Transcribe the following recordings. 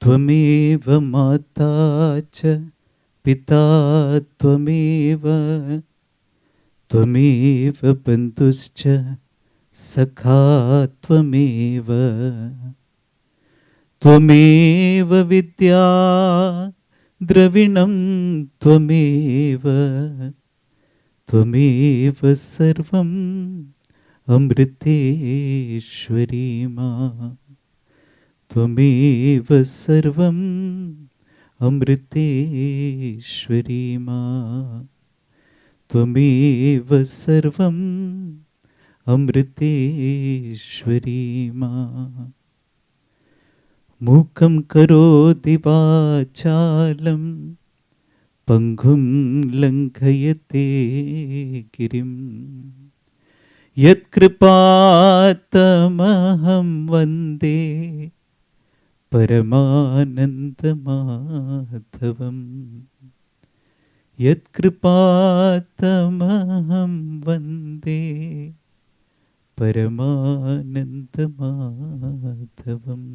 त्वमेव माता च पिता त्वमेव त्वमेव बन्धुश्च सखा त्वमेव त्वमेव विद्या द्रविणं त्वमेव त्वमेव सर्वम् अमृतेश्वरी मां त्वमेव सर्वम् अमृतेश्वरी मां त्वमेव सर्वम् अमृतेश्वरी मां मूकं करोति वाचालं पङ्गुं लङ्घयते गिरिं यत्कृपातमहं वन्दे परमानन्दमाधवम् यत्कृपातमहं वन्दे परमानन्दमाधवम्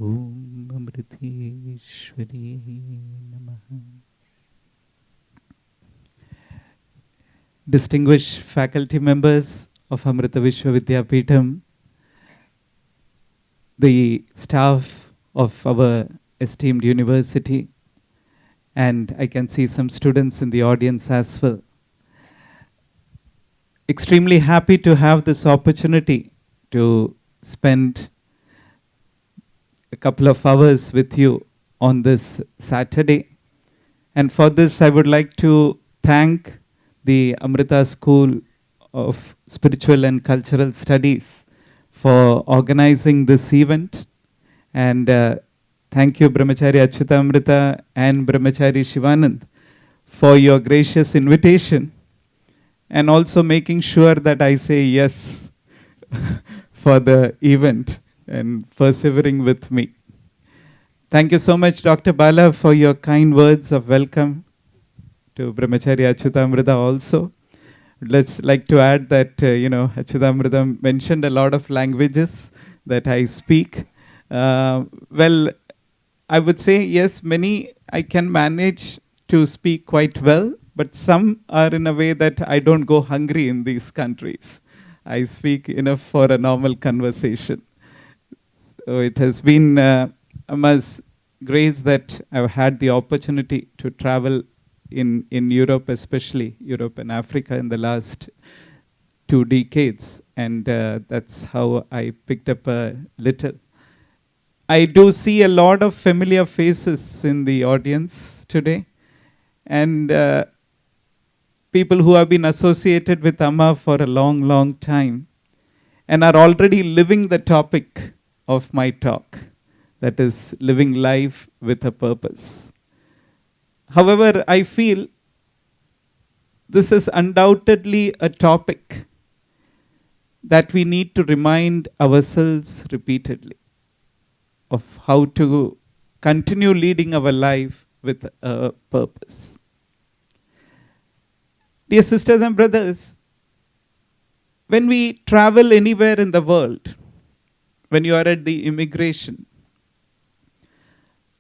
ॐ अमृतेश्वरी नमः. Distinguished faculty members of Amrita Vishwa Vidyapeetham, the staff of our esteemed university, and I can see some students in the audience as well. Extremely happy to have this opportunity to spend a couple of hours with you on this Saturday. And for this, I would like to thank the Amrita School of Spiritual and Cultural Studies for organizing this event. And thank you, Brahmachari Achyutamrita and Brahmachari Shivanand, for your gracious invitation and also making sure that I say yes for the event and persevering with me. Thank you so much, Dr. Bala, for your kind words of welcome to Brahmachari Achyutamrita also. Let's like to add that, Achyutamrita mentioned a lot of languages that I speak. Well, I would say, yes, many I can manage to speak quite well, but some are in a way that I don't go hungry in these countries. I speak enough for a normal conversation. So it has been Amma's grace that I've had the opportunity to travel in Europe, especially Europe and Africa in the last 2 decades. And that's how I picked up a little. I do see a lot of familiar faces in the audience today. And people who have been associated with Amma for a long, long time and are already living the topic of my talk, that is living life with a purpose. However, I feel this is undoubtedly a topic that we need to remind ourselves repeatedly of how to continue leading our life with a purpose. Dear sisters and brothers, when we travel anywhere in the world, when you are at the immigration,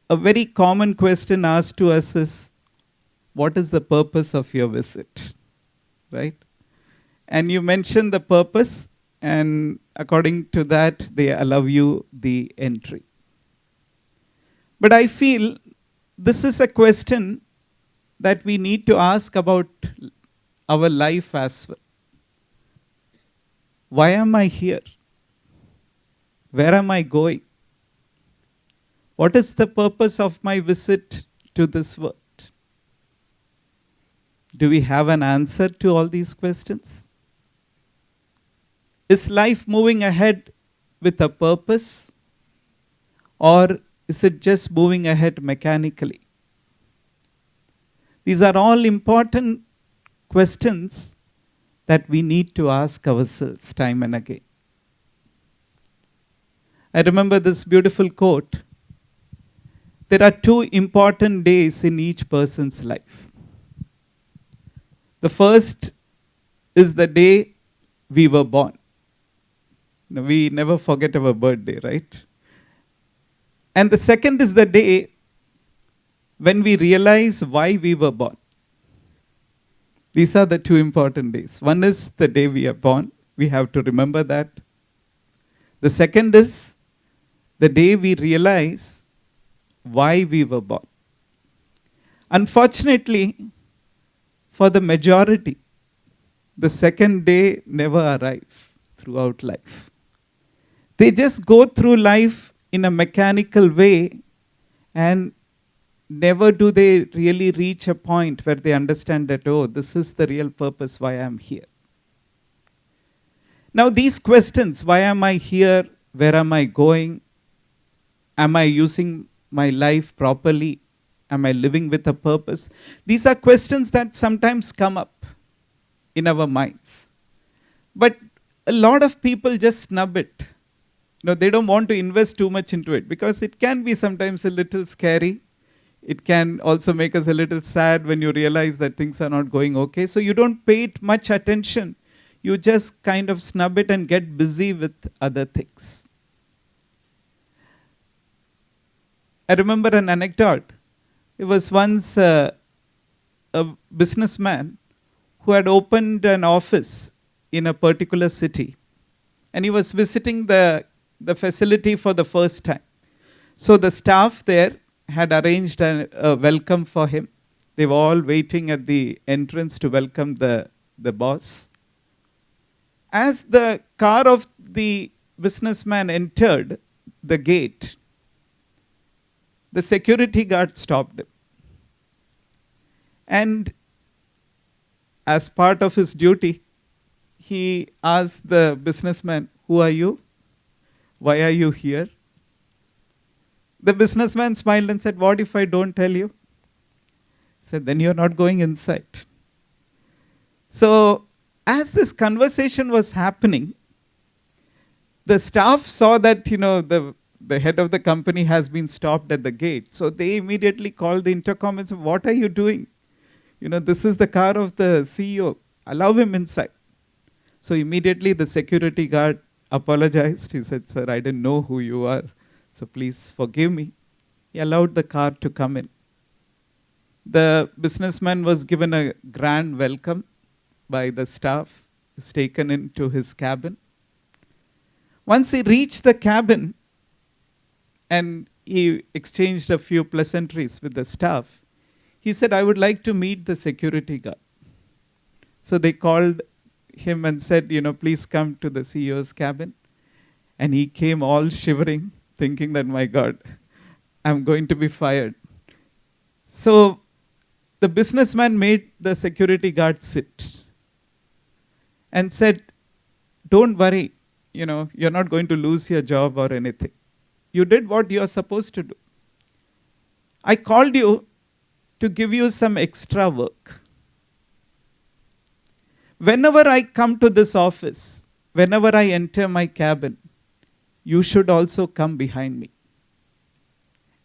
a very common question asked to us is, what is the purpose of your visit? Right? And you mention the purpose, and according to that, they allow you the entry. But I feel this is a question that we need to ask about our life as well. Why am I here? Where am I going? What is the purpose of my visit to this world? Do we have an answer to all these questions? Is life moving ahead with a purpose? Or is it just moving ahead mechanically? These are all important questions that we need to ask ourselves time and again. I remember this beautiful quote. There are 2 important days in each person's life. The first is the day we were born. We never forget our birthday, right? And the second is the day when we realize why we were born. These are the two important days. One is the day we are born. We have to remember that. The second is the day we realize why we were born. Unfortunately, for the majority, the second day never arrives throughout life. They just go through life in a mechanical way, and never do they really reach a point where they understand that, oh, this is the real purpose why I'm here. Now these questions, why am I here? Where am I going? Am I using my life properly? Am I living with a purpose? These are questions that sometimes come up in our minds. But a lot of people just snub it. They don't want to invest too much into it because it can be sometimes a little scary. It can also make us a little sad when you realize that things are not going okay. So you don't pay it much attention. You just kind of snub it and get busy with other things. I remember an anecdote. It was once a businessman who had opened an office in a particular city. And he was visiting the facility for the first time. So the staff there had arranged a welcome for him. They were all waiting at the entrance to welcome the boss. As the car of the businessman entered the gate, the security guard stopped him. And as part of his duty, he asked the businessman, "Who are you? Why are you here?" The businessman smiled and said, "What if I don't tell you?" He said, "Then you're not going inside." So as this conversation was happening, the staff saw that the head of the company has been stopped at the gate. So they immediately called the intercom and said, "What are you doing? This is the car of the CEO. Allow him inside." So immediately the security guard apologized. He said, "Sir, I didn't know who you are. So please forgive me." He allowed the car to come in. The businessman was given a grand welcome by the staff. He was taken into his cabin. Once he reached the cabin and he exchanged a few pleasantries with the staff, he said, "I would like to meet the security guard." So they called him and said, "Please come to the CEO's cabin." And he came all shivering, thinking that, my God, I'm going to be fired. So the businessman made the security guard sit and said, "Don't worry, you're not going to lose your job or anything. You did what you're supposed to do. I called you to give you some extra work. Whenever I come to this office, whenever I enter my cabin, you should also come behind me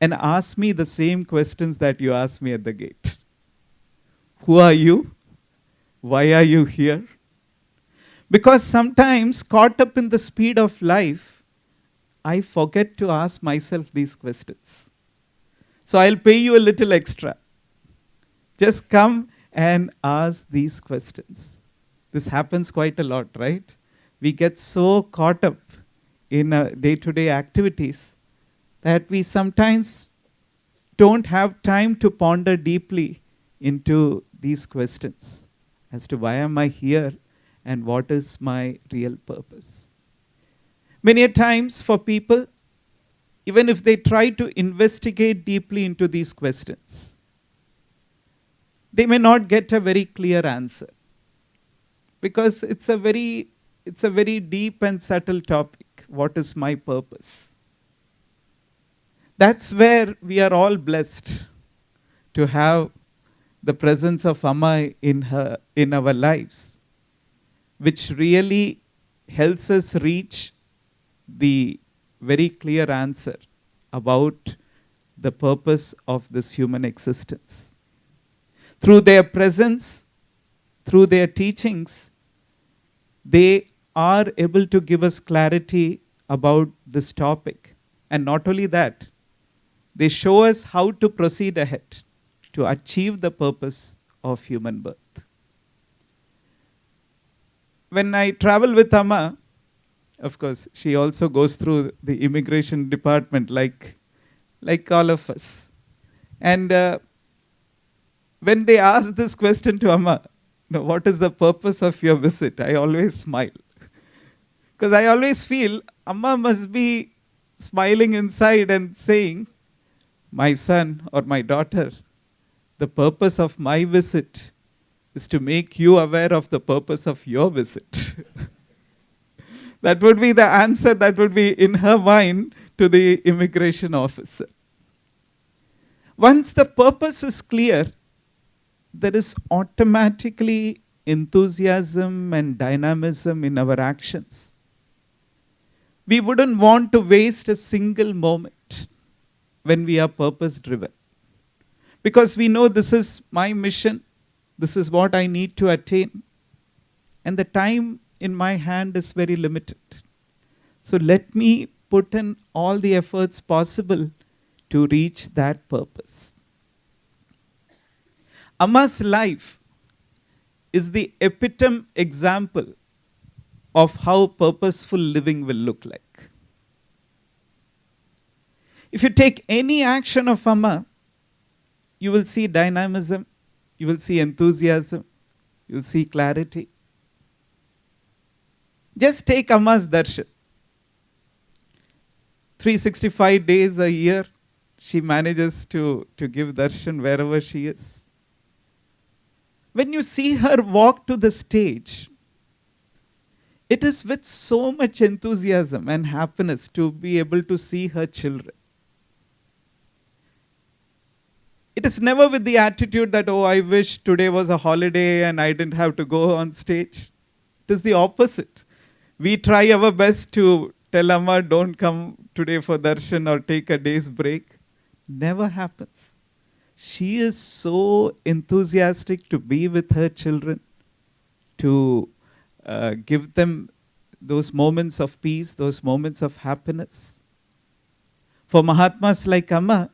and ask me the same questions that you asked me at the gate. Who are you? Why are you here?" Because sometimes, caught up in the speed of life, I forget to ask myself these questions. So I'll pay you a little extra. Just come and ask these questions. This happens quite a lot, right? We get so caught up in day-to-day activities that we sometimes don't have time to ponder deeply into these questions as to why am I here and what is my real purpose. Many a times for people, even if they try to investigate deeply into these questions, they may not get a very clear answer because it's a very deep and subtle topic. What is my purpose? That's where we are all blessed to have the presence of Amma in our lives, which really helps us reach the very clear answer about the purpose of this human existence. Through their presence, through their teachings, they are able to give us clarity about this topic. And not only that, They show us how to proceed ahead to achieve the purpose of human birth. When I travel with Amma, of course, she also goes through the immigration department like all of us. And when they ask this question to Amma, what is the purpose of your visit? I always smile. Because I always feel Amma must be smiling inside and saying, my son or my daughter, the purpose of my visit is to make you aware of the purpose of your visit. That would be the answer that would be in her mind to the immigration officer. Once the purpose is clear, there is automatically enthusiasm and dynamism in our actions. We wouldn't want to waste a single moment when we are purpose driven. Because we know this is my mission, this is what I need to attain, and the time in my hand is very limited. So let me put in all the efforts possible to reach that purpose. Amma's life is the epitome example of how purposeful living will look like. If you take any action of Amma, you will see dynamism, you will see enthusiasm, you will see clarity. Just take Amma's darshan. 365 days a year, she manages to give darshan wherever she is. When you see her walk to the stage, it is with so much enthusiasm and happiness to be able to see her children. It is never with the attitude that, oh, I wish today was a holiday and I didn't have to go on stage. It is the opposite. We try our best to tell Amma, don't come today for darshan or take a day's break. Never happens. She is so enthusiastic to be with her children, to give them those moments of peace, those moments of happiness. For Mahatmas like Amma,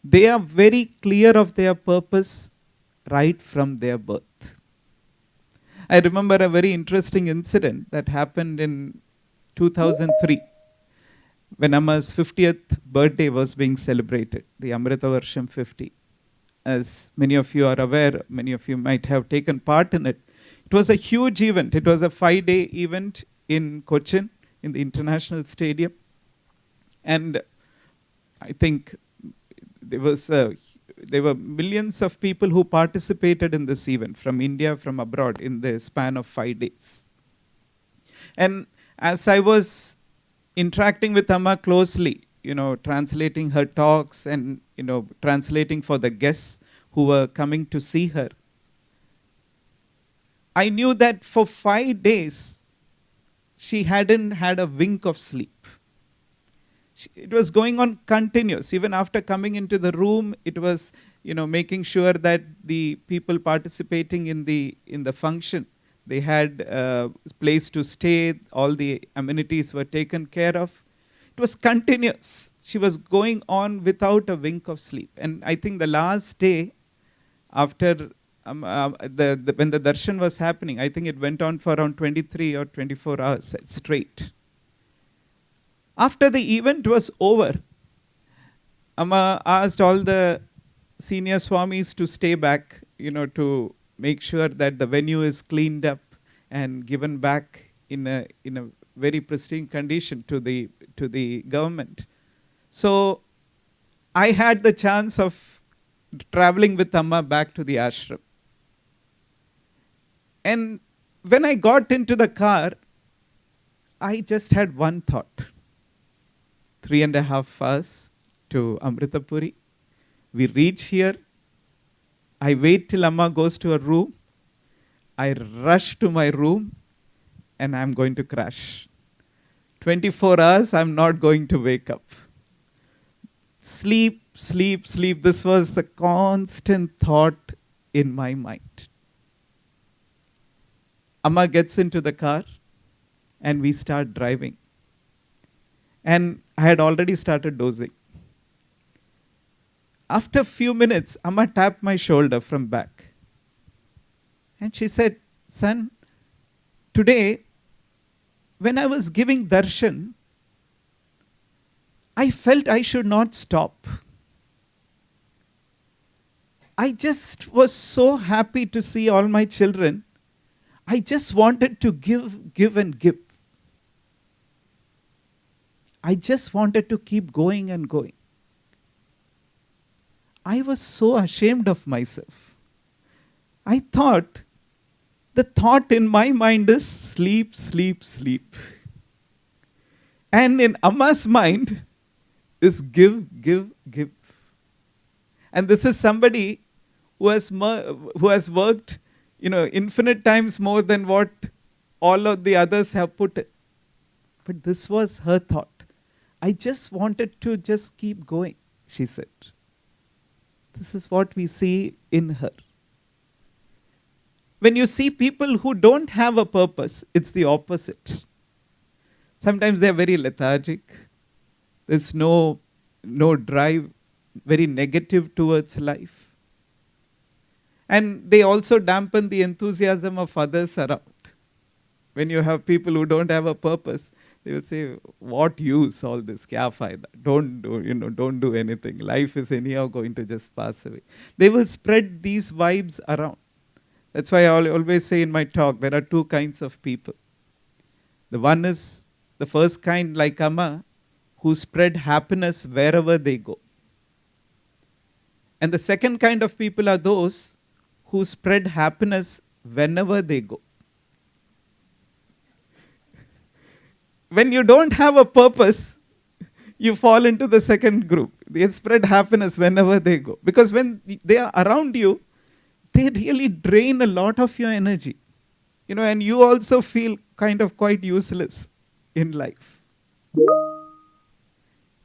they are very clear of their purpose right from their birth. I remember a very interesting incident that happened in 2003 when Amma's 50th birthday was being celebrated, the Amrita Varsham 50. As many of you are aware, many of you might have taken part in it. It was a huge event. It was a 5-day event in Cochin, in the International Stadium. And I think there were millions of people who participated in this event from India, from abroad, in the span of 5 days. And as I was interacting with Amma closely, translating her talks and, translating for the guests who were coming to see her, I knew that for 5 days, she hadn't had a wink of sleep. It was going on continuous. Even after coming into the room, it was, making sure that the people participating in the function, they had a place to stay, all the amenities were taken care of. It was continuous. She was going on without a wink of sleep. And I think the last day, after when the darshan was happening, I think it went on for around 23 or 24 hours straight. After the event was over, Amma asked all the senior Swamis to stay back, to make sure that the venue is cleaned up and given back in a very pristine condition to the government. So I had the chance of traveling with Amma back to the ashram. And when I got into the car, I just had one thought. 3.5 hours to Amrita Puri. We reach here. I wait till Amma goes to her room. I rush to my room and I'm going to crash. 24 hours, I'm not going to wake up. Sleep, sleep, sleep. This was the constant thought in my mind. Amma gets into the car and we start driving. And I had already started dozing. After a few minutes, Amma tapped my shoulder from back. And she said, son, today, when I was giving darshan, I felt I should not stop. I just was so happy to see all my children. I just wanted to give and give. I just wanted to keep going and going. I was so ashamed of myself. I thought, the thought in my mind is sleep, sleep, sleep. And in Amma's mind is give, give, give. And this is somebody who has worked, infinite times more than what all of the others have put in. But this was her thought. I just wanted to just keep going, she said. This is what we see in her. When you see people who don't have a purpose, it's the opposite. Sometimes they're very lethargic. There's no drive, very negative towards life. And they also dampen the enthusiasm of others around. When you have people who don't have a purpose, they will say, what use all this? Kya fayda? Don't do anything. Life is anyhow going to just pass away. They will spread these vibes around. That's why I always say in my talk, there are two kinds of people. The one is the first kind, like Amma, who spread happiness wherever they go. And the second kind of people are those who spread happiness whenever they go. When you don't have a purpose, you fall into the second group. They spread happiness whenever they go. Because when they are around you, they really drain a lot of your energy. And you also feel kind of quite useless in life.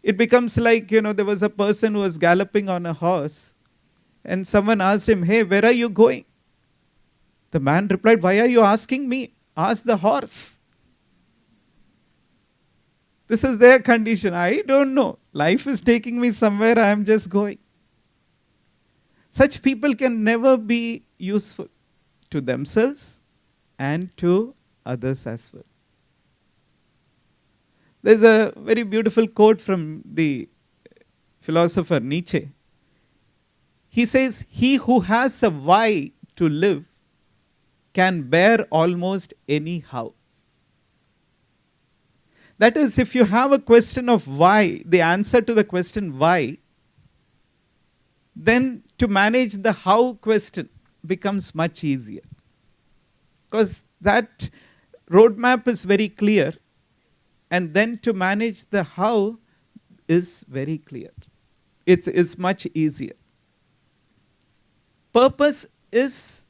It becomes like, there was a person who was galloping on a horse and someone asked him, hey, where are you going? The man replied, why are you asking me? Ask the horse. This is their condition. I don't know. Life is taking me somewhere. I am just going. Such people can never be useful to themselves and to others as well. There's a very beautiful quote from the philosopher Nietzsche. He says, he who has a why to live can bear almost anyhow. That is, if you have a question of why, the answer to the question why, then to manage the how question becomes much easier. Because that roadmap is very clear, and then to manage the how is very clear. It's much easier. Purpose is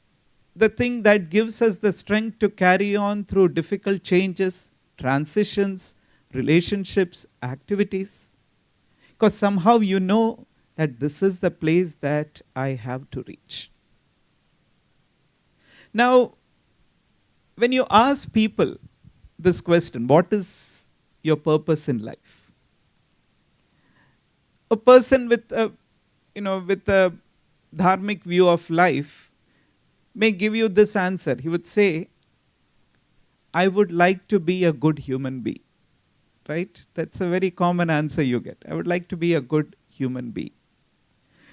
the thing that gives us the strength to carry on through difficult changes, transitions, relationships, activities. Because somehow you know that this is the place that I have to reach. Now, when you ask people this question, what is your purpose in life? A person with a dharmic view of life may give you this answer. He would say, I would like to be a good human being. Right? That's a very common answer you get. I would like to be a good human being.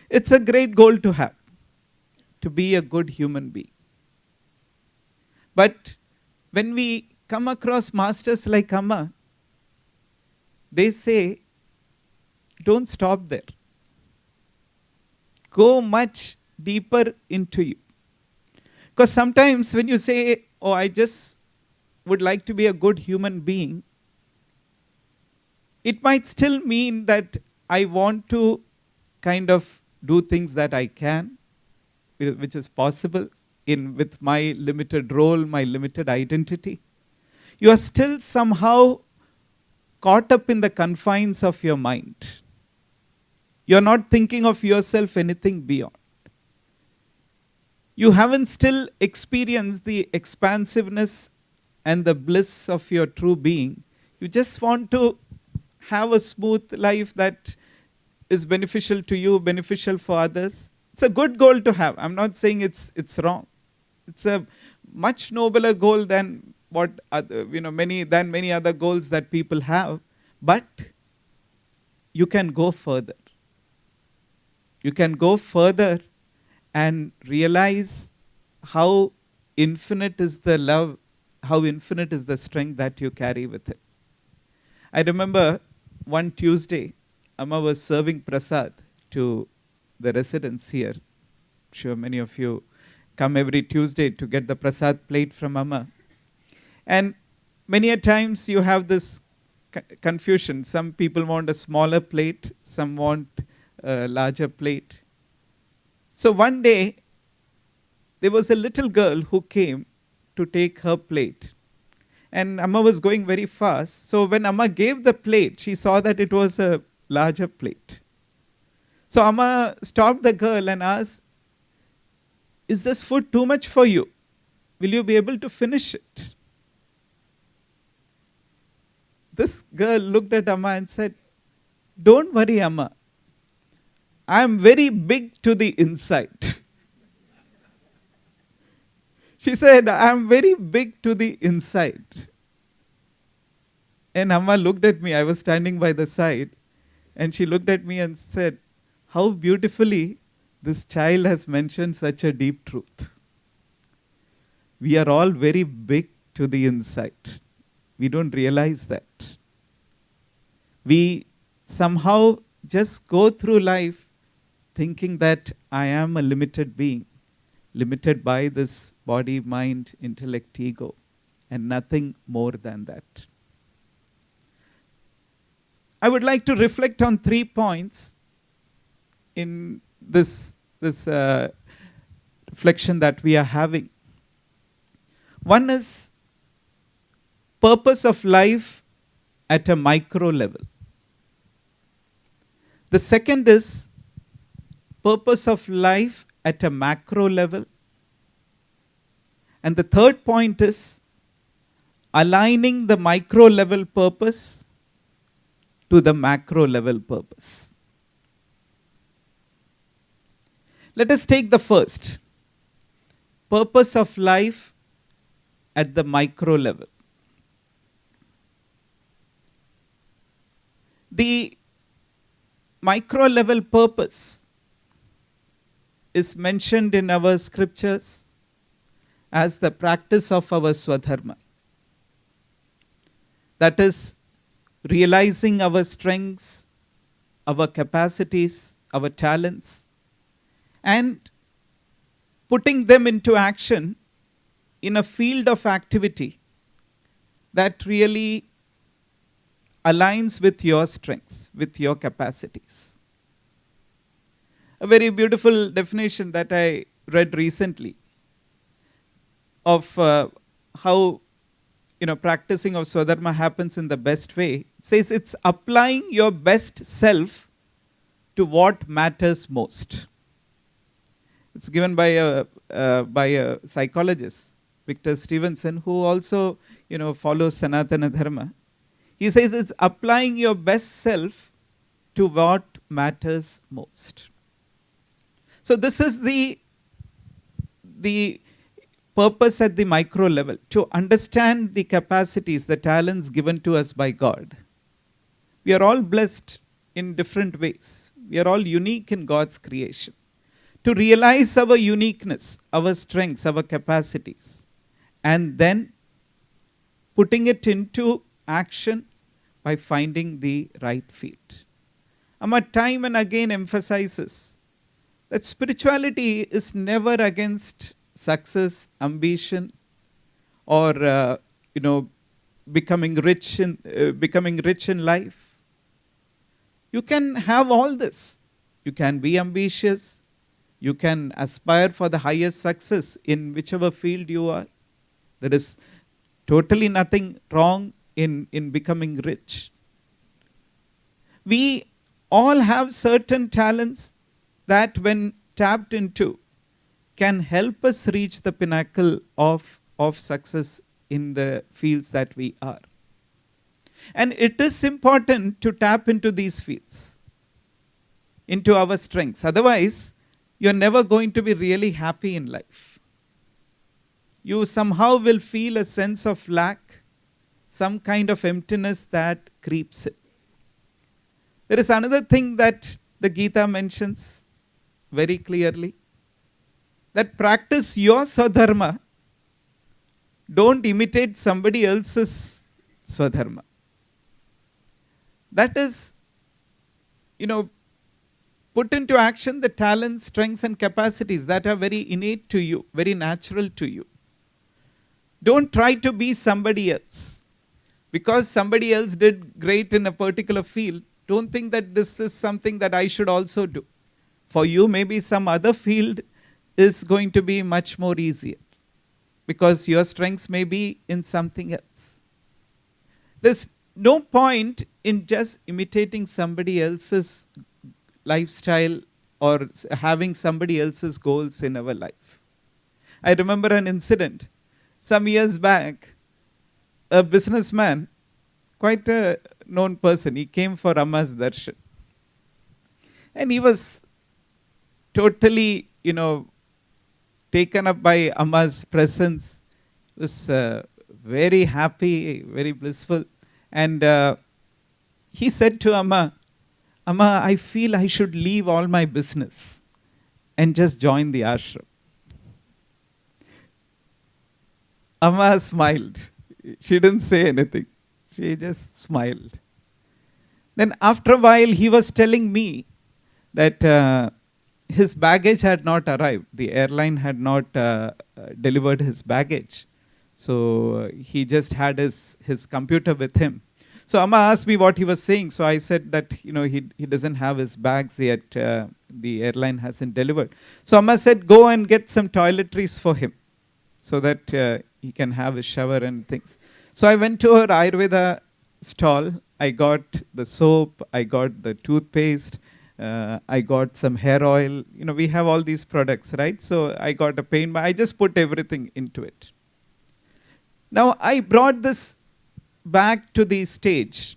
It's a great goal to have, to be a good human being. But when we come across masters like Amma, they say, don't stop there. Go much deeper into you. Because sometimes when you say, oh, I just would like to be a good human being, it might still mean that I want to kind of do things that I can, which is possible with my limited role, my limited identity. You are still somehow caught up in the confines of your mind. You are not thinking of yourself anything beyond. You haven't still experienced the expansiveness and the bliss of your true being. You just want to have a smooth life that is beneficial to you, beneficial for others. It's a good goal to have. I'm not saying it's wrong. It's a much nobler goal than many other goals that people have. But you can go further. You can go further and realize how infinite is the love, how infinite is the strength that you carry with it. I remember one Tuesday, Amma was serving prasad to the residents here. I'm sure many of you come every Tuesday to get the prasad plate from Amma. And many a times you have this confusion. Some people want a smaller plate, some want a larger plate. So one day, there was a little girl who came to take her plate. And Amma was going very fast. So when Amma gave the plate, she saw that it was a larger plate. So Amma stopped the girl and asked, "Is this food too much for you? Will you be able to finish it?" This girl looked at Amma and said, "Don't worry, Amma. I am very big to the inside." She said, "I am very big to the inside." And Amma looked at me. I was standing by the side. And she looked at me and said, "How beautifully this child has mentioned such a deep truth. We are all very big to the inside. We don't realize that. We somehow just go through life thinking that I am a limited being, limited by this body, mind, intellect, ego, and nothing more than that." I would like to reflect on 3 points in this reflection that we are having. One is purpose of life at a micro level. The second is purpose of life at a macro level. And the third point is aligning the micro level purpose to the macro level purpose. Let us take the first. Purpose of life at the micro level. The micro level purpose is mentioned in our scriptures as the practice of our Swadharma. That is, realizing our strengths, our capacities, our talents, and putting them into action in a field of activity that really aligns with your strengths, with your capacities. A very beautiful definition that I read recently of how practicing of Swadharma happens in the best way. It says it's applying your best self to what matters most. It's given by a psychologist, Victor Stevenson, who also follows Sanatana Dharma. He says it's applying your best self to what matters most. So this is the purpose at the micro level, to understand the capacities, the talents given to us by God. We are all blessed in different ways. We are all unique in God's creation. To realize our uniqueness, our strengths, our capacities, and then putting it into action by finding the right field. Amma time and again emphasizes that spirituality is never against success, ambition, or becoming rich in life. You can have all this. You can be ambitious. You can aspire for the highest success in whichever field you are. There is totally nothing wrong in becoming rich. We all have certain talents that, when tapped into, can help us reach the pinnacle of success in the fields that we are. And it is important to tap into these fields. into our strengths. Otherwise, you're never going to be really happy in life. You somehow will feel a sense of lack, some kind of emptiness that creeps in. There is another thing that the Gita mentions very clearly, that practice your Swadharma, don't imitate somebody else's Swadharma. That is, put into action the talents, strengths and capacities that are very innate to you, very natural to you. Don't try to be somebody else. Because somebody else did great in a particular field, don't think that this is something that I should also do. For you, maybe some other field is going to be much more easier, because your strengths may be in something else. There's no point in just imitating somebody else's lifestyle or having somebody else's goals in our life. I remember an incident some years back. A businessman, quite a known person, he came for Amma's darshan. And he was totally, taken up by Amma's presence. He was very happy, very blissful. And he said to Amma, Amma, I feel I should leave all my business and just join the ashram. Amma smiled. She didn't say anything. She just smiled. Then after a while, he was telling me that his baggage had not arrived. The airline had not delivered his baggage. So he just had his computer with him. So Amma asked me what he was saying. So I said that he doesn't have his bags yet. The airline hasn't delivered. So Amma said, go and get some toiletries for him, so that he can have a shower and things. So I went to her Ayurveda stall. I got the soap, I got the toothpaste, I got some hair oil. We have all these products, right? So I got a paint. I just put everything into it. Now I brought this back to the stage.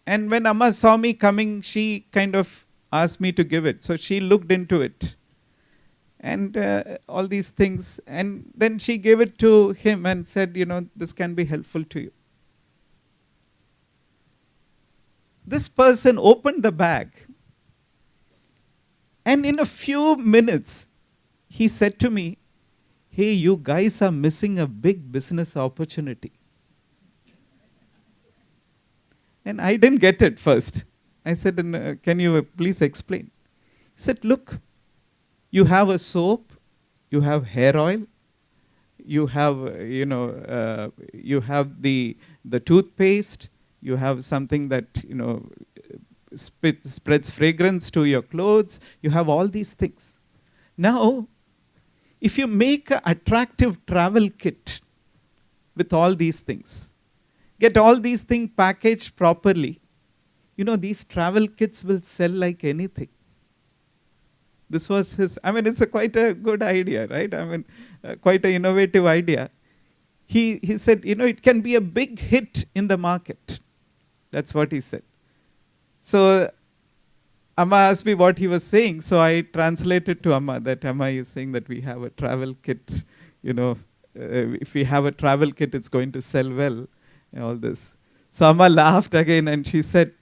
And when Amma saw me coming, she kind of asked me to give it. So she looked into it. And all these things. And then she gave it to him and said, this can be helpful to you. This person opened the bag. And in a few minutes, he said to me, hey, you guys are missing a big business opportunity. And I didn't get it first. I said, can you please explain? He said, look, you have a soap, you have hair oil, you have, you have the toothpaste, you have something that, spreads fragrance to your clothes. You have all these things. Now, if you make an attractive travel kit with all these things, get all these things packaged properly, these travel kits will sell like anything. This was his, it's quite a good idea, right? Quite an innovative idea. He said, it can be a big hit in the market. That's what he said. So Amma asked me what he was saying. So I translated to Amma that Amma is saying that we have a travel kit. If we have a travel kit, it's going to sell well. All this. So Amma laughed again and she said,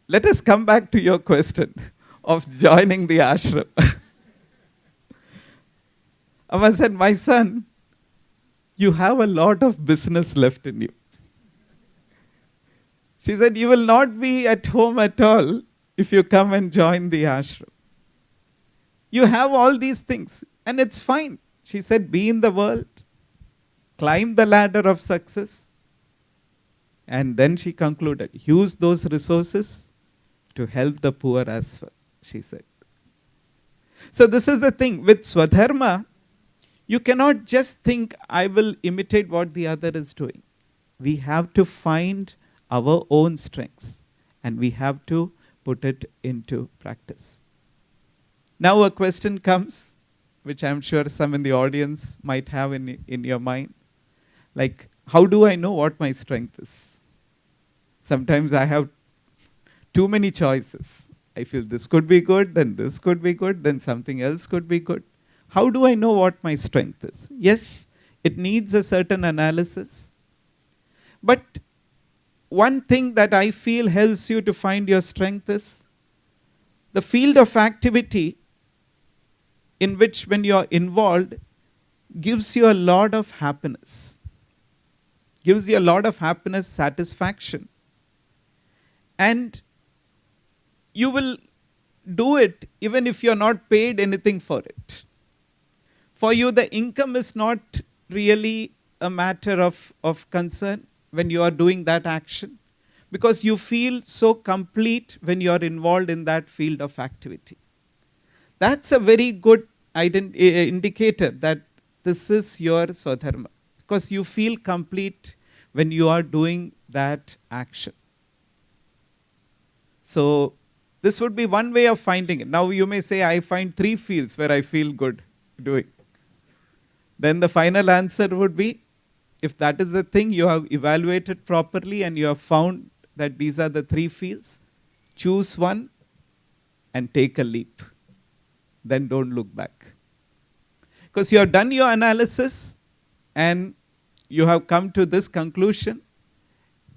let us come back to your question of joining the ashram. Amma said, my son, you have a lot of business left in you. She said, you will not be at home at all if you come and join the ashram. You have all these things and it's fine. She said, be in the world, climb the ladder of success. And then she concluded, use those resources to help the poor as well, she said. So this is the thing. With Swadharma, you cannot just think, I will imitate what the other is doing. We have to find our own strengths and we have to put it into practice. Now a question comes, which I'm sure some in the audience might have in your mind. Like, how do I know what my strength is? Sometimes I have too many choices I feel this could be good, then this could be good, then something else could be good. How do I know what my strength is? Yes, it needs a certain analysis. But one thing that I feel helps you to find your strength is the field of activity in which, when you're involved, gives you a lot of happiness. Gives you a lot of happiness, satisfaction. And you will do it even if you're not paid anything for it. For you, the income is not really a matter of concern when you are doing that action, because you feel so complete when you are involved in that field of activity. That's a very good indicator that this is your Swadharma, because you feel complete when you are doing that action. So this would be one way of finding it. Now you may say, I find 3 fields where I feel good doing. Then the final answer would be, if that is the thing you have evaluated properly and you have found that these are the 3 fields, choose one and take a leap. Then don't look back. Because you have done your analysis and you have come to this conclusion.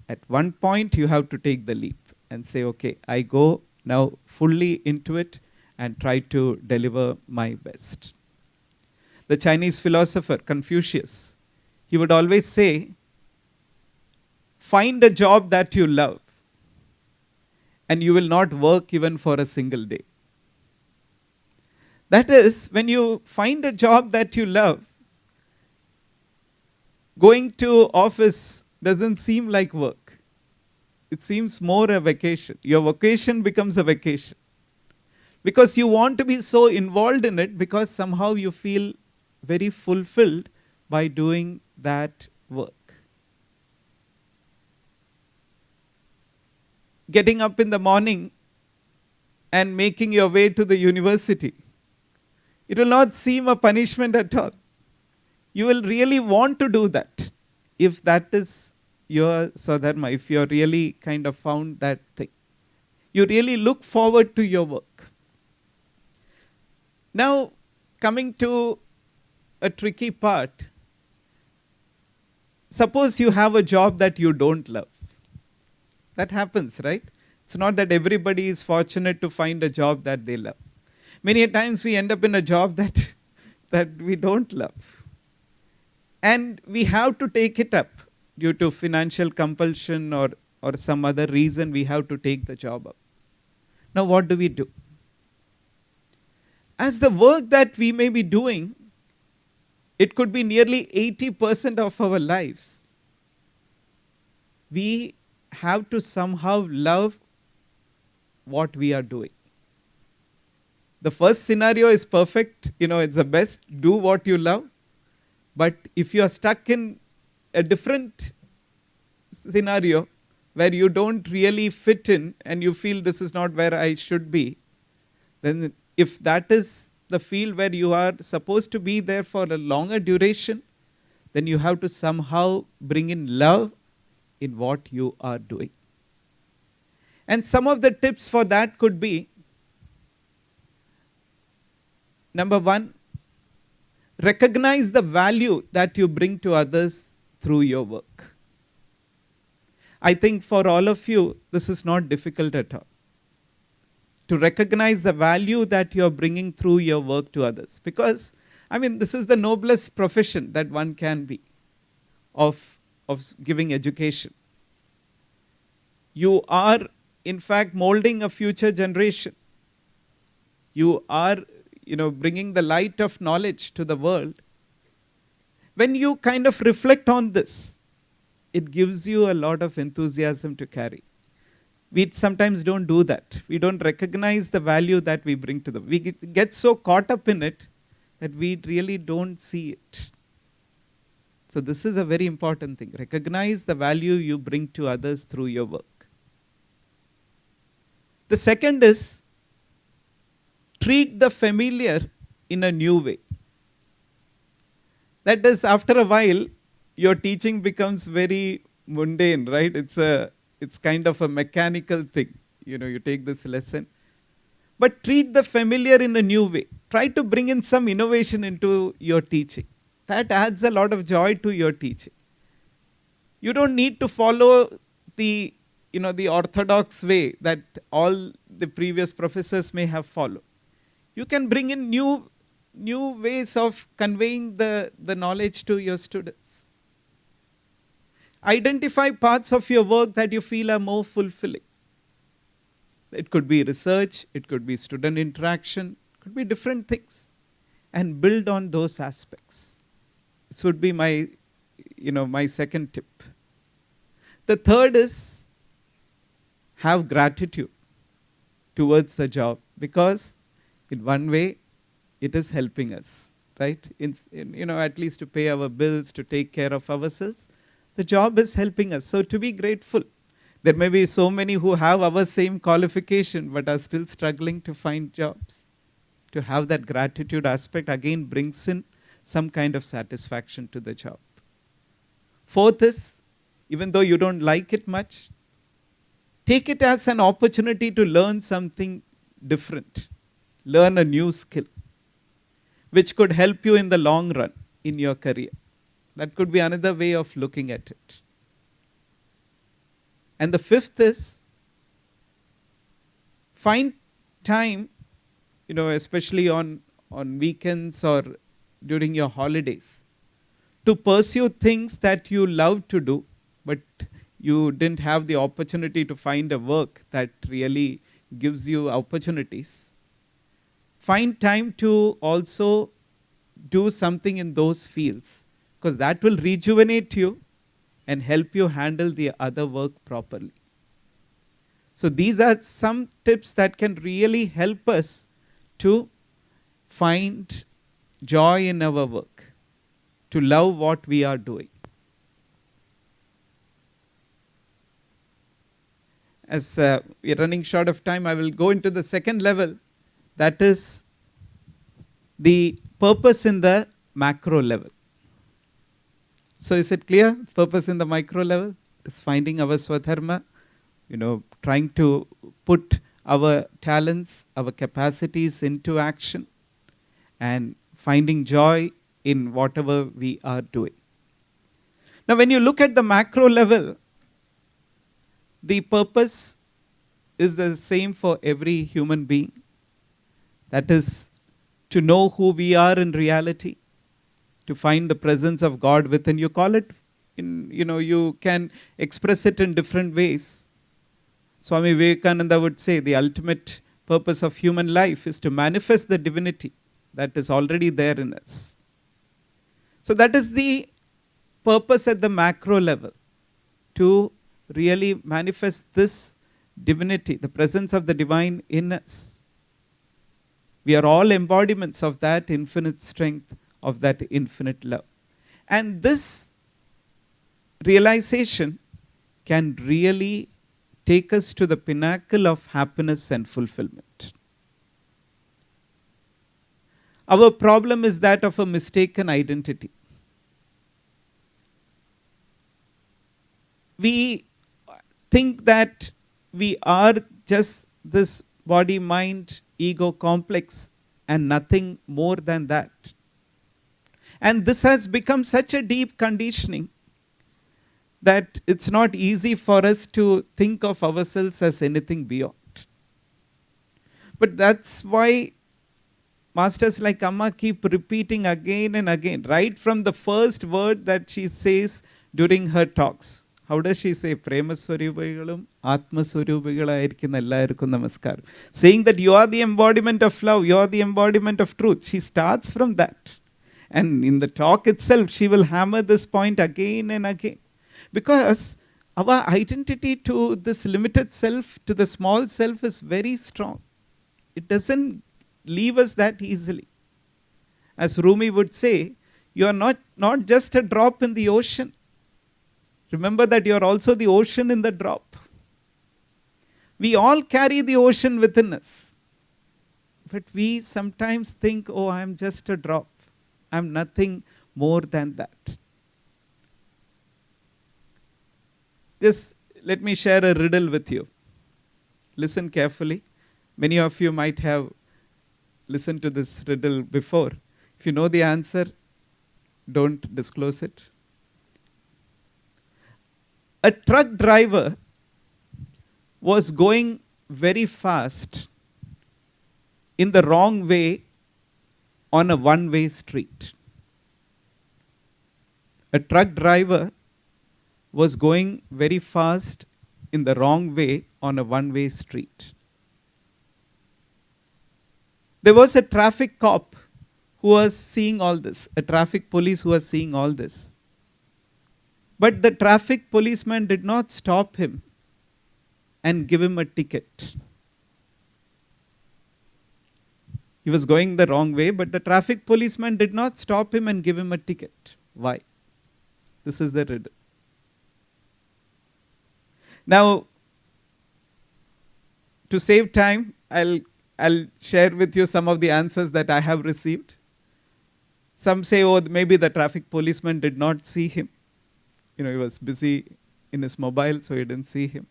At one point you have to take the leap and say, okay, I go now fully into it and try to deliver my best. The Chinese philosopher Confucius, he would always say, find a job that you love and you will not work even for a single day. That is, when you find a job that you love, going to office doesn't seem like work. It seems more a vacation. Your vacation becomes a vacation. Because you want to be so involved in it, because somehow you feel very fulfilled by doing that work. Getting up in the morning and making your way to the university, it will not seem a punishment at all. You will really want to do that if that is your Swadharma, if you are really kind of found that thing. You really look forward to your work. Now, coming to a tricky part, suppose you have a job that you don't love. That happens, right? It's not that everybody is fortunate to find a job that they love. Many a times we end up in a job that we don't love. And we have to take it up due to financial compulsion or some other reason. We have to take the job up. Now what do we do? As the work that we may be doing, it could be nearly 80% of our lives. We have to somehow love what we are doing. The first scenario is perfect, it's the best, do what you love. But if you are stuck in a different scenario where you don't really fit in and you feel this is not where I should be, then if that is the field where you are supposed to be there for a longer duration, then you have to somehow bring in love in what you are doing. And some of the tips for that could be, number 1, recognize the value that you bring to others through your work. I think for all of you, this is not difficult at all. To recognize the value that you are bringing through your work to others. Because, this is the noblest profession that one can be of giving education. You are, in fact, molding a future generation. You are bringing the light of knowledge to the world. When you kind of reflect on this, it gives you a lot of enthusiasm to carry. We sometimes don't do that. We don't recognize the value that we bring to them. We get so caught up in it that we really don't see it. So this is a very important thing. Recognize the value you bring to others through your work. The second is, treat the familiar in a new way. That is, after a while, your teaching becomes very mundane, right? It's kind of a mechanical thing. You take this lesson, but treat the familiar in a new way. Try to bring in some innovation into your teaching. That adds a lot of joy to your teaching. You don't need to follow the the orthodox way that all the previous professors may have followed. You can bring in new ways of conveying the knowledge to your students. Identify parts of your work that you feel are more fulfilling. It could be research, it could be student interaction, it could be different things. And build on those aspects. This would be my second tip. The third is have gratitude towards the job, because in one way it is helping us, right? At least to pay our bills, to take care of ourselves. The job is helping us. So to be grateful. There may be so many who have our same qualification but are still struggling to find jobs. To have that gratitude aspect again brings in some kind of satisfaction to the job. Fourth is, even though you don't like it much, take it as an opportunity to learn something different. Learn a new skill, which could help you in the long run in your career. That could be another way of looking at it. And the fifth is, find time, especially on weekends or during your holidays, to pursue things that you love to do, but you didn't have the opportunity to find a work that really gives you opportunities. Find time to also do something in those fields, because that will rejuvenate you and help you handle the other work properly. So these are some tips that can really help us to find joy in our work, to love what we are doing. As we are running short of time, I will go into the second level, that is the purpose in the macro level. So is it clear? Purpose in the micro level is finding our Swadharma, trying to put our talents, our capacities into action, and finding joy in whatever we are doing. Now, when you look at the macro level, the purpose is the same for every human being. That is to know who we are in reality, to find the presence of God within. You call it, you can express it in different ways. Swami Vivekananda would say the ultimate purpose of human life is to manifest the divinity that is already there in us. So that is the purpose at the macro level, to really manifest this divinity, the presence of the divine in us. We are all embodiments of that infinite strength, of that infinite love. And this realization can really take us to the pinnacle of happiness and fulfillment. Our problem is that of a mistaken identity. We think that we are just this body, mind, ego complex and nothing more than that. And this has become such a deep conditioning that it's not easy for us to think of ourselves as anything beyond. But that's why masters like Amma keep repeating again and again, right from the first word that she says during her talks. How does she say? Prema Swarupigalum, Atma Swarupigalayirikkunna ellarkkum namaskaram. Saying that you are the embodiment of love, you are the embodiment of truth. She starts from that. And in the talk itself, she will hammer this point again and again. Because our identity to this limited self, to the small self, is very strong. It doesn't leave us that easily. As Rumi would say, you are not just a drop in the ocean. Remember that you are also the ocean in the drop. We all carry the ocean within us. But we sometimes think, oh, I am just a drop. I am nothing more than that. Just let me share a riddle with you. Listen carefully. Many of you might have listened to this riddle before. If you know the answer, don't disclose it. A truck driver was going very fast in the wrong way on a one-way street. A truck driver was going very fast in the wrong way on a one-way street. There was a traffic cop who was seeing all this, a traffic police who was seeing all this. But the traffic policeman did not stop him and give him a ticket. He was going the wrong way, but the traffic policeman did not stop him and give him a ticket. Why? This is the riddle. Now, to save time, I'll share with you some of the answers that I have received. Some say, oh, maybe the traffic policeman did not see him. He was busy in his mobile, so he didn't see him.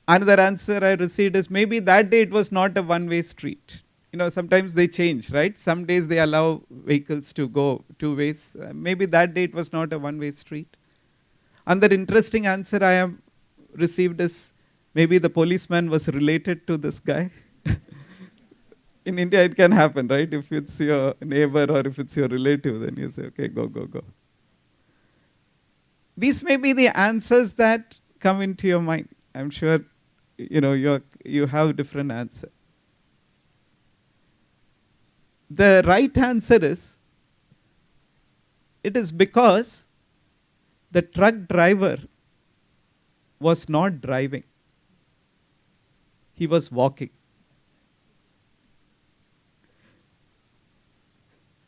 Another answer I received is maybe that day it was not a one-way street. Sometimes they change, right? Some days they allow vehicles to go two ways. Maybe that day it was not a one-way street. Another interesting answer I have received is maybe the policeman was related to this guy. In India it can happen, right? If it's your neighbor or if it's your relative, then you say, okay, go. These may be the answers that come into your mind. I'm sure you have different answer. The right answer is, it is because the truck driver was not driving. He was walking.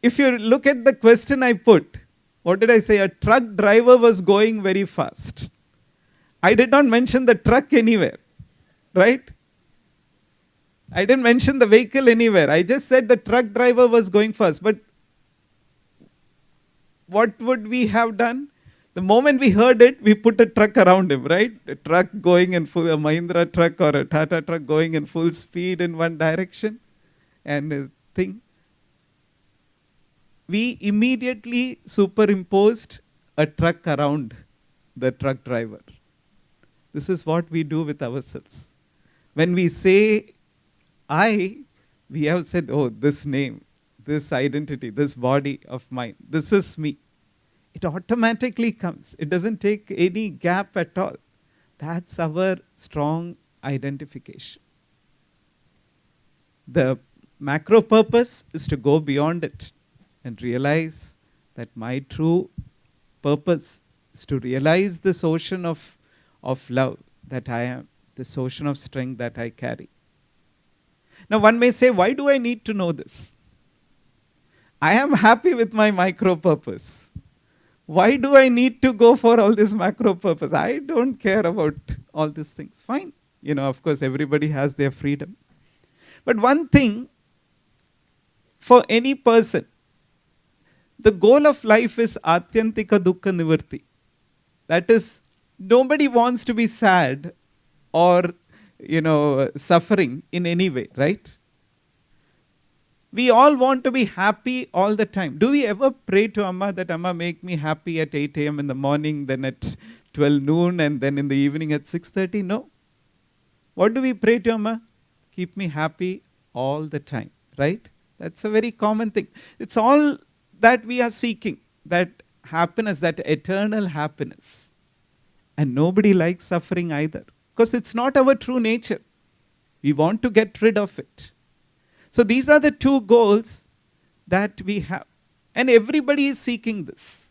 If you look at the question I put, what did I say? A truck driver was going very fast. I did not mention the truck anywhere, right? I didn't mention the vehicle anywhere. I just said the truck driver was going fast. But what would we have done? The moment we heard it, we put a truck around him, right? A truck going in full, a Mahindra truck or a Tata truck going in full speed in one direction. And a thing. We immediately superimposed a truck around the truck driver. This is what we do with ourselves. When we say I, we have said, oh, this name, this identity, this body of mine, this is me. It automatically comes. It doesn't take any gap at all. That's our strong identification. The macro purpose is to go beyond it and realize that my true purpose is to realize this ocean of love that I am, this ocean of strength that I carry. Now one may say, why do I need to know this? I am happy with my micro purpose. Why do I need to go for all this macro purpose? I don't care about all these things. Fine. Of course, everybody has their freedom. But one thing, for any person, the goal of life is atyantika dukkha nivarti. That is, nobody wants to be sad or, suffering in any way, right? We all want to be happy all the time. Do we ever pray to Amma that Amma make me happy at 8 a.m. in the morning, then at 12 noon, and then in the evening at 6:30? No. What do we pray to Amma? Keep me happy all the time, right? That's a very common thing. It's all that we are seeking, that happiness, that eternal happiness. And nobody likes suffering either, because it's not our true nature. We want to get rid of it. So these are the two goals that we have. And everybody is seeking this.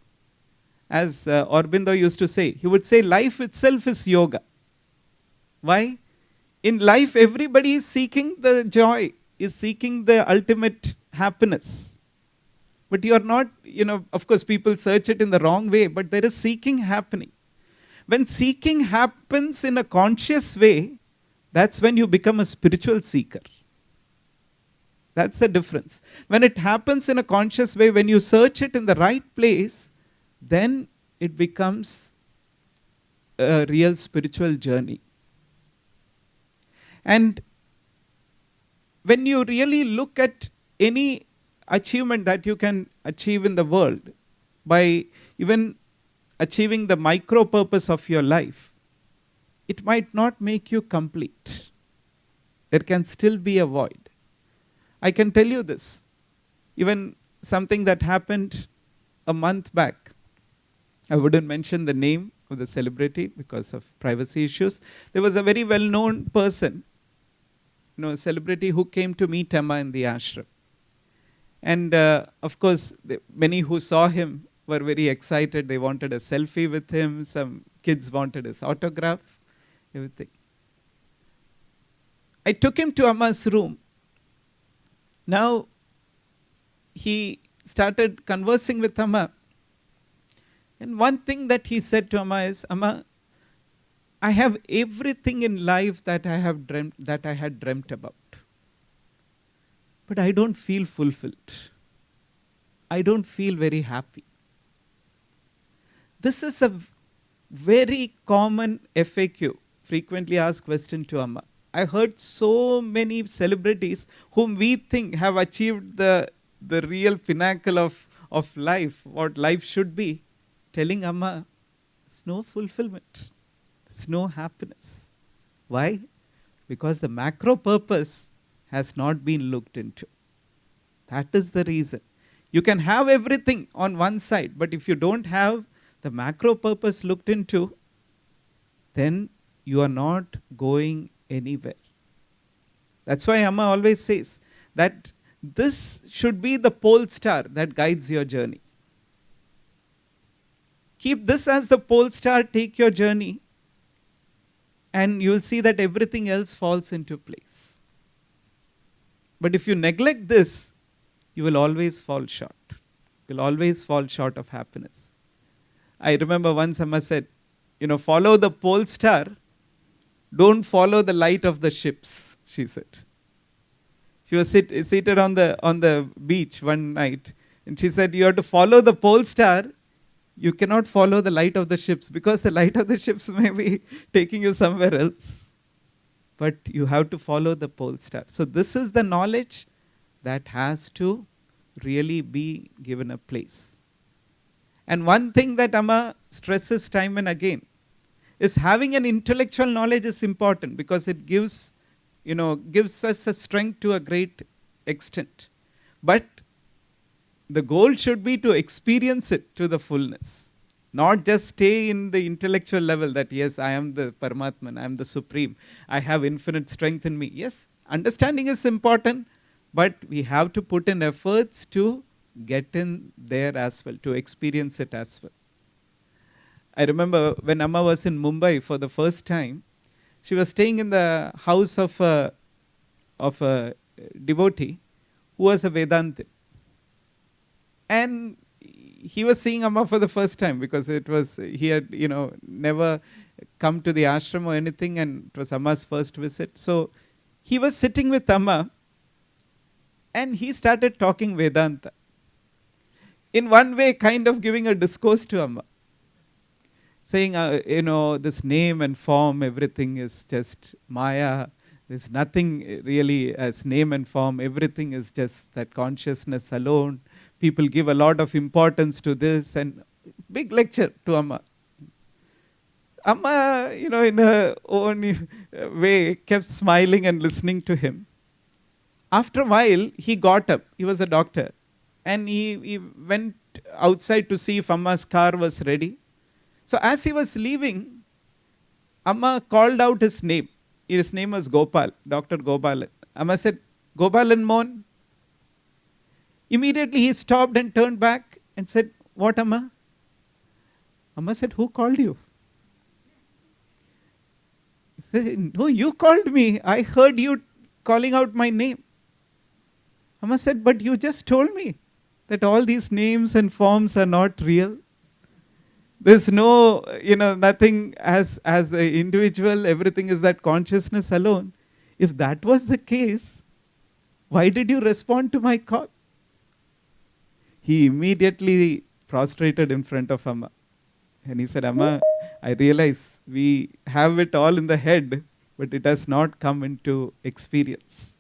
As Aurobindo used to say, he would say life itself is yoga. Why? In life, everybody is seeking the joy, is seeking the ultimate happiness. But you are not, of course people search it in the wrong way, but there is seeking happening. When seeking happens in a conscious way, that's when you become a spiritual seeker. That's the difference. When it happens in a conscious way, when you search it in the right place, then it becomes a real spiritual journey. And when you really look at any achievement that you can achieve in the world, by even achieving the micro purpose of your life, it might not make you complete. There can still be a void. I can tell you this. Even something that happened a month back, I wouldn't mention the name of the celebrity because of privacy issues. There was a very well-known person, a celebrity who came to meet Amma in the ashram. And of course, many who saw him were very excited. They wanted a selfie with him. Some kids wanted his autograph, everything. I took him to Amma's room. Now, he started conversing with Amma. And one thing that he said to Amma is, Amma, I have everything in life that I had dreamt about. But I don't feel fulfilled. I don't feel very happy. This is a very common FAQ, frequently asked question to Amma. I heard so many celebrities whom we think have achieved the real pinnacle of life, what life should be, telling Amma, there's no fulfillment. There's no happiness. Why? Because the macro purpose has not been looked into. That is the reason. You can have everything on one side, but if you don't have the macro purpose looked into, then you are not going anywhere. That's why Amma always says that this should be the pole star that guides your journey. Keep this as the pole star, take your journey, and you will see that everything else falls into place. But if you neglect this, you will always fall short. You will always fall short of happiness. I remember once Amma said, follow the pole star, don't follow the light of the ships, she said. She was seated on the beach one night, and she said, you have to follow the pole star. You cannot follow the light of the ships, because the light of the ships may be taking you somewhere else. But you have to follow the pole star. So this is the knowledge that has to really be given a place. And one thing that Amma stresses time and again is having an intellectual knowledge is important, because it gives us a strength to a great extent. But the goal should be to experience it to the fullness, not just stay in the intellectual level that, yes, I am the Paramatman, I am the Supreme, I have infinite strength in me. Yes, understanding is important, but we have to put in efforts to get in there as well, to experience it as well. I remember when Amma was in Mumbai for the first time, she was staying in the house of a devotee who was a Vedantin. And he was seeing Amma for the first time, because he had never come to the ashram or anything, and it was Amma's first visit. So he was sitting with Amma, and he started talking Vedanta. In one way, kind of giving a discourse to Amma, saying, this name and form, everything is just Maya. There's nothing really as name and form. Everything is just that consciousness alone. People give a lot of importance to this, and big lecture to Amma. Amma, in her own way, kept smiling and listening to him. After a while, he got up. He was a doctor. And he went outside to see if Amma's car was ready. So as he was leaving, Amma called out his name. His name was Gopal, Dr. Gopalan. Amma said, Gopalan Mohan. Immediately he stopped and turned back and said, what, Amma? Amma said, who called you? He said, no, you called me. I heard you calling out my name. Amma said, but you just told me that all these names and forms are not real. There's no, nothing as an individual, everything is that consciousness alone. If that was the case, why did you respond to my call? He immediately prostrated in front of Amma. And he said, Amma, I realize we have it all in the head, but it has not come into experience.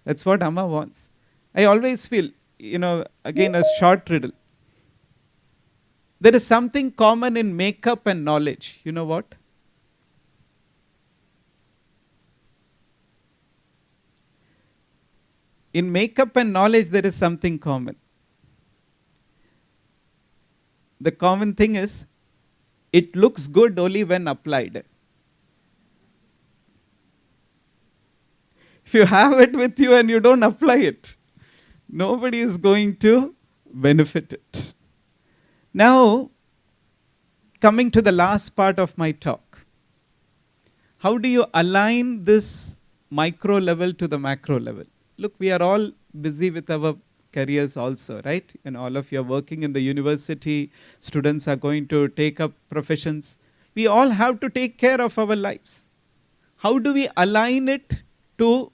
That's what Amma wants. I always feel, again a short riddle. There is something common in makeup and knowledge. You know what? In makeup and knowledge, there is something common. The common thing is, it looks good only when applied. If you have it with you and you don't apply it, nobody is going to benefit it. Now, coming to the last part of my talk. How do you align this micro level to the macro level? Look, we are all busy with our careers also, right? And all of you are working in the university. Students are going to take up professions. We all have to take care of our lives. How do we align it to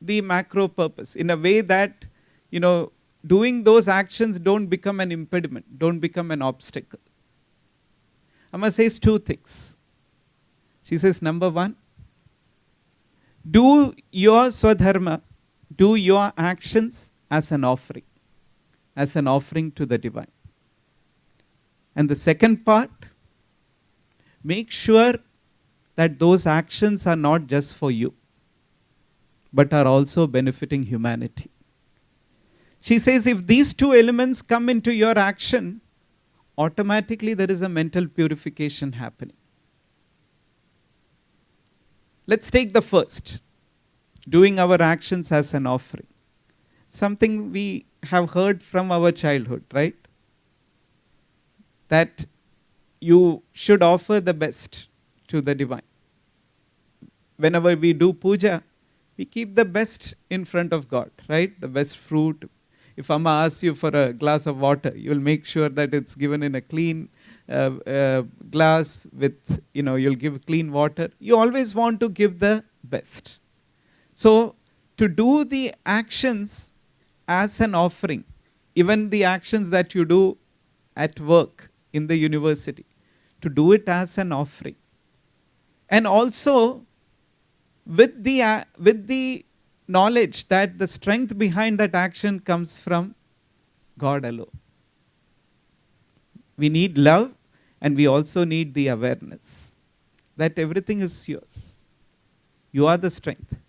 the macro purpose in a way that, doing those actions don't become an impediment, don't become an obstacle? Amma says two things. She says, number one, do your Swadharma, do your actions as an offering to the divine. And the second part, make sure that those actions are not just for you, but are also benefiting humanity. She says, if these two elements come into your action, automatically there is a mental purification happening. Let's take the first, doing our actions as an offering. Something we have heard from our childhood, right? That you should offer the best to the divine. Whenever we do puja, we keep the best in front of God, right? The best fruit. If Amma asks you for a glass of water, you will make sure that it's given in a clean glass with, you'll give clean water. You always want to give the best. So, to do the actions as an offering, even the actions that you do at work in the university, to do it as an offering. And also, with the knowledge that the strength behind that action comes from God alone. We need love, and we also need the awareness that everything is yours. You are the strength.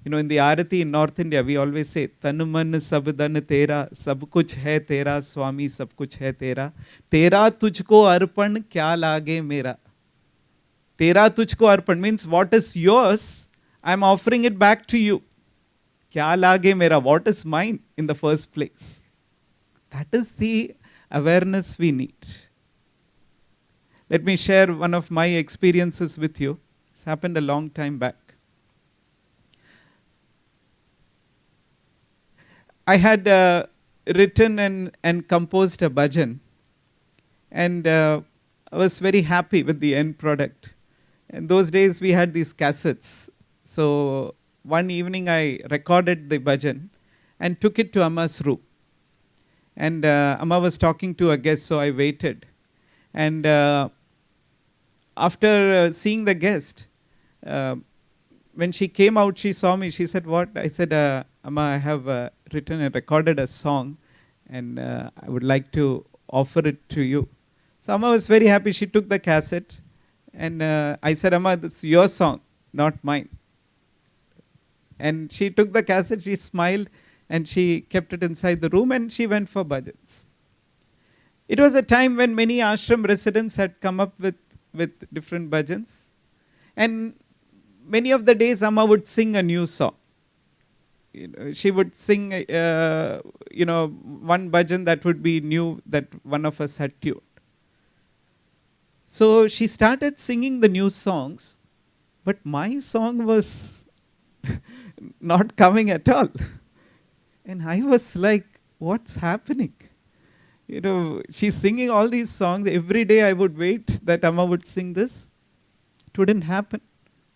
In the Arati in North India, we always say, Tanu man sab dhan tera, sab kuch hai tera, Swami sab kuch hai tera. Tera tujhko arpan, kya lage mera. Tera tujhko arpan means what is yours, I am offering it back to you. Kya lage mera, what is mine in the first place. That is the awareness we need. Let me share one of my experiences with you. It's happened a long time back. I had written and composed a bhajan, and I was very happy with the end product. In those days, we had these cassettes. So one evening, I recorded the bhajan and took it to Amma's room. And Amma was talking to a guest, so I waited. And after seeing the guest, when she came out, she saw me. She said, what? I said, Amma, I have written and recorded a song, and I would like to offer it to you. So Amma was very happy. She took the cassette, and I said, Amma, this is your song, not mine. And she took the cassette, she smiled, and she kept it inside the room, and she went for bhajans. It was a time when many ashram residents had come up with different bhajans. And many of the days, Amma would sing a new song. She would sing, one bhajan that would be new, that one of us had tuned. So she started singing the new songs, but my song was not coming at all. And I was like, what's happening? She's singing all these songs. Every day I would wait that Amma would sing this. It wouldn't happen.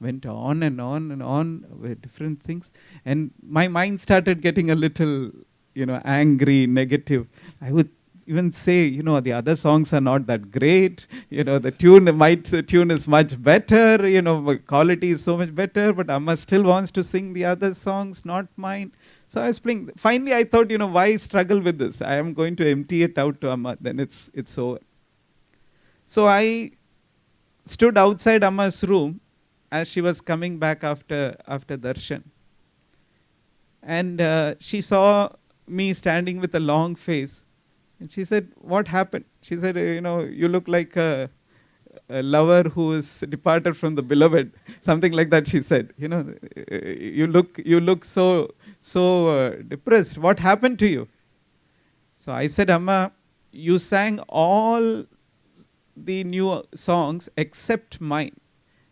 Went on and on and on with different things. And my mind started getting a little, angry, negative. I would even say, the other songs are not that great. The tune is much better. Quality is so much better. But Amma still wants to sing the other songs, not mine. So I was playing. Finally, I thought, why struggle with this? I am going to empty it out to Amma. Then it's over. So I stood outside Amma's room as she was coming back after darshan. And she saw me standing with a long face. And she said, what happened? She said, you look like a lover who is departed from the beloved. Something like that she said. You look so depressed. What happened to you? So I said, Amma, you sang all the new songs except mine.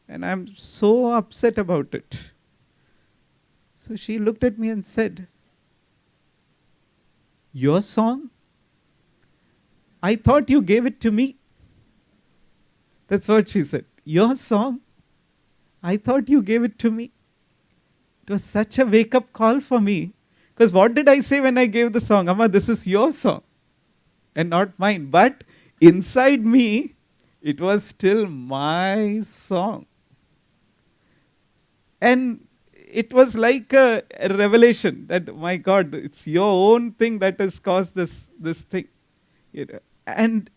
And I'm so upset about it. So she looked at me and said, your song? I thought you gave it to me. That's what she said. Your song? I thought you gave it to me. It was such a wake-up call for me. Because what did I say when I gave the song? Amma, this is your song and not mine. But inside me, it was still my song. And it was like a revelation that, my God, it's your own thing that has caused this thing. And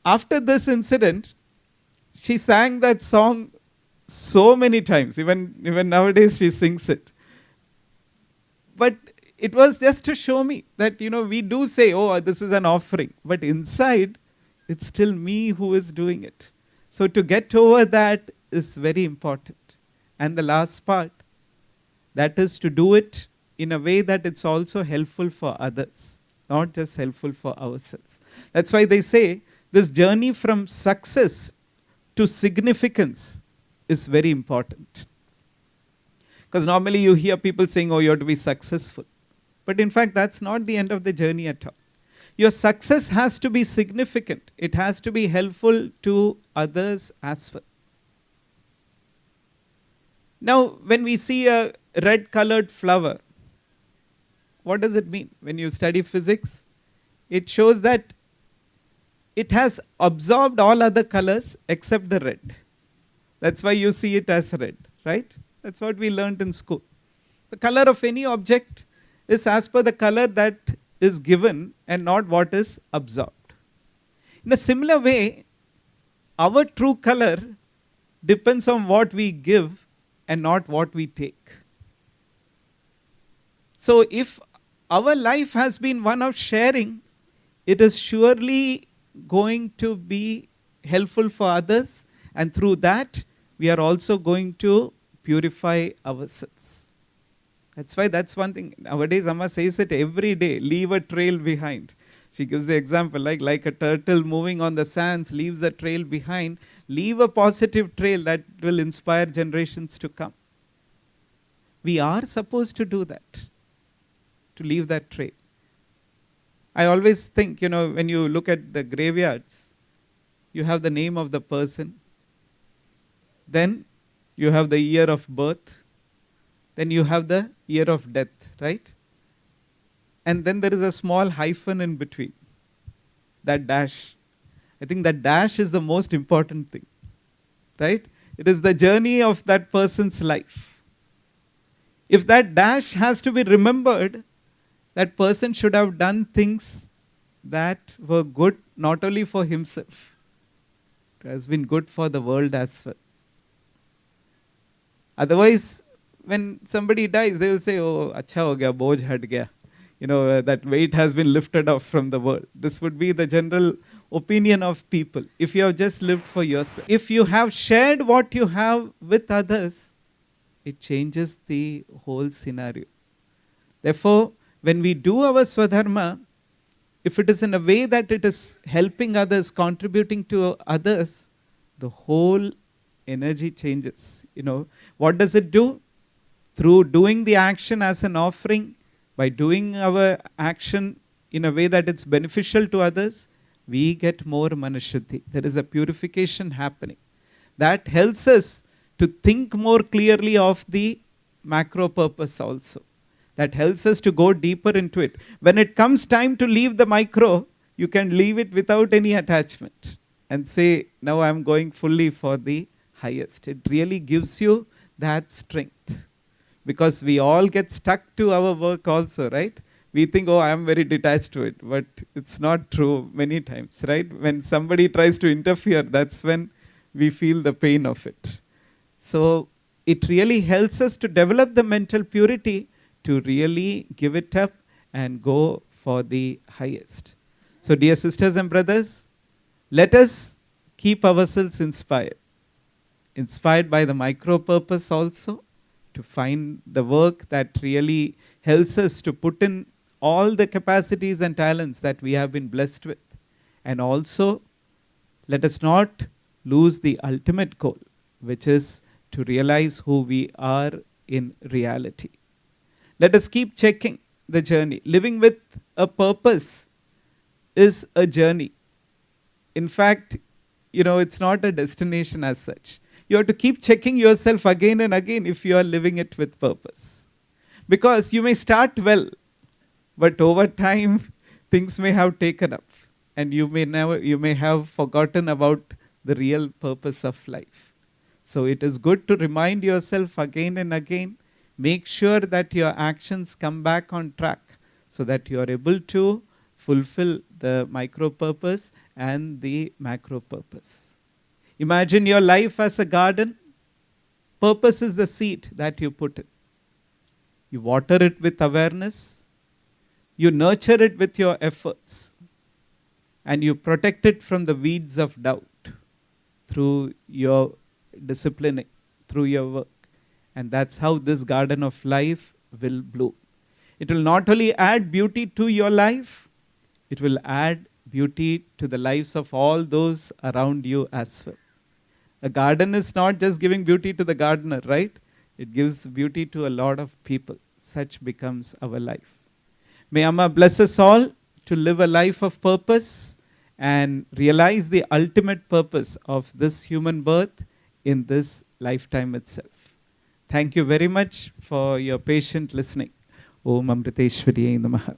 after this incident, she sang that song so many times. Even nowadays she sings it. But it was just to show me that, we do say, oh, this is an offering. But inside, it's still me who is doing it. So to get over that is very important. And the last part, that is to do it in a way that it's also helpful for others, not just helpful for ourselves. That's why they say this journey from success to significance is very important. Because normally you hear people saying, oh, you have to be successful. But in fact, that's not the end of the journey at all. Your success has to be significant. It has to be helpful to others as well. Now, when we see a red-colored flower, what does it mean? When you study physics, it shows that it has absorbed all other colors except the red. That's why you see it as red, right? That's what we learned in school. The color of any object is as per the color that is given and not what is absorbed. In a similar way, our true color depends on what we give and not what we take. So if our life has been one of sharing, it is surely going to be helpful for others, and through that, we are also going to purify ourselves. That's why that's one thing. Nowadays, Amma says it every day, leave a trail behind. She gives the example, like a turtle moving on the sands leaves a trail behind. Leave a positive trail that will inspire generations to come. We are supposed to do that, to leave that trail. I always think, when you look at the graveyards, you have the name of the person. Then you have the year of birth. Then you have the year of death, right? And then there is a small hyphen in between, that dash. I think that dash is the most important thing, right? It is the journey of that person's life. If that dash has to be remembered, that person should have done things that were good not only for himself, it has been good for the world as well. Otherwise, when somebody dies, they will say, oh, acha ho gaya, boj hat gaya. That weight has been lifted off from the world. This would be the general opinion of people. If you have just lived for yourself, if you have shared what you have with others, it changes the whole scenario. Therefore, when we do our Swadharma, if it is in a way that it is helping others, contributing to others, the whole energy changes. What does it do? Through doing the action as an offering, by doing our action in a way that it's beneficial to others, we get more manashuddhi. There is a purification happening. That helps us to think more clearly of the macro purpose also. That helps us to go deeper into it. When it comes time to leave the micro, you can leave it without any attachment and say, now I'm going fully for the highest. It really gives you that strength. Because we all get stuck to our work also, right? We think, oh, I am very detached to it. But it's not true many times, right? When somebody tries to interfere, that's when we feel the pain of it. So it really helps us to develop the mental purity to really give it up and go for the highest. So dear sisters and brothers, let us keep ourselves inspired. Inspired by the micro purpose also, to find the work that really helps us to put in all the capacities and talents that we have been blessed with. And also, let us not lose the ultimate goal, which is to realize who we are in reality. Let us keep checking the journey. Living with a purpose is a journey. In fact, it's not a destination as such. You have to keep checking yourself again and again if you are living it with purpose. Because you may start well, but over time, things may have taken up. And you may have forgotten about the real purpose of life. So it is good to remind yourself again and again. Make sure that your actions come back on track so that you are able to fulfill the micro purpose and the macro purpose. Imagine your life as a garden. Purpose is the seed that you put in. You water it with awareness. You nurture it with your efforts. And you protect it from the weeds of doubt through your disciplining, through your work. And that's how this garden of life will bloom. It will not only add beauty to your life, it will add beauty to the lives of all those around you as well. A garden is not just giving beauty to the gardener, right? It gives beauty to a lot of people. Such becomes our life. May Amma bless us all to live a life of purpose and realize the ultimate purpose of this human birth in this lifetime itself. Thank you very much for your patient listening. Om Amriteshwariye Namaha.